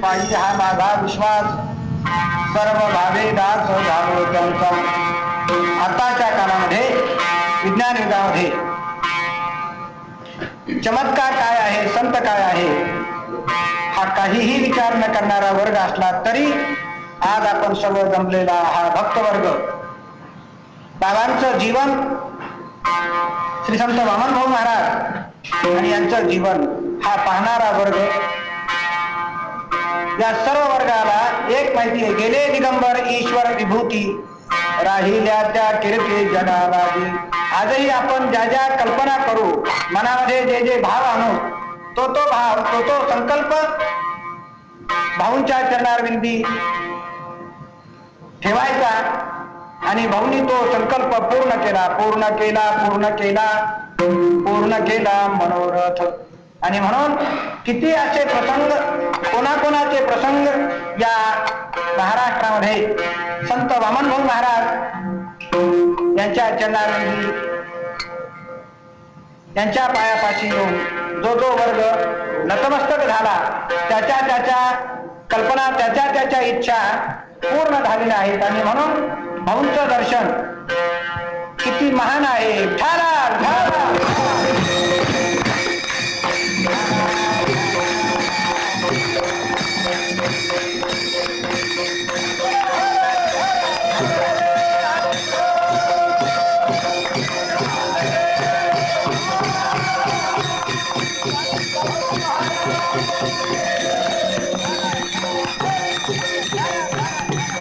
पायी हा माझा विश्वास, सर्व भावे दास झालो चमचम. आताच्या काळामध्ये विज्ञान युगामध्ये चमत्कार काय आहे, संत काय आहे, हा काहीही विचार न करणारा वर्ग असला तरी आज आपण सर्व जमलेला हा भक्त वर्ग, बाबांचं जीवन, श्री संत वामनभाऊ महाराज आणि यांचं जीवन हा पाहणारा वर्ग, या सर्व वर्गाला एक माहिती आहे, गेले दिगंबर ईश्वर विभूती, राहिल्या त्या कीर्ती जगावादी. आजही आपण ज्या ज्या कल्पना करू, मनामध्ये जे जे भाव आणू, तो भाव, तो संकल्प भाऊंच्या चरणारविंदी ठेवायचा आणि भाऊंनी तो संकल्प पूर्ण केला, पूर्ण केला, पूर्ण केला, पूर्ण केला मनोरथ. आणि म्हणून किती असे प्रसंग, कोणाकोणाचे प्रसंग या महाराष्ट्रामध्ये संत वामनभाऊ महाराज यांच्या चरणारविंदी, यांच्या पायापाशी येऊन जो जो वर्ग नतमस्तक झाला, त्याच्या कल्पना, त्याच्या इच्छा पूर्ण झालेल्या आहेत. आणि म्हणून भाऊंचं दर्शन किती महान आहे. विठ्ठला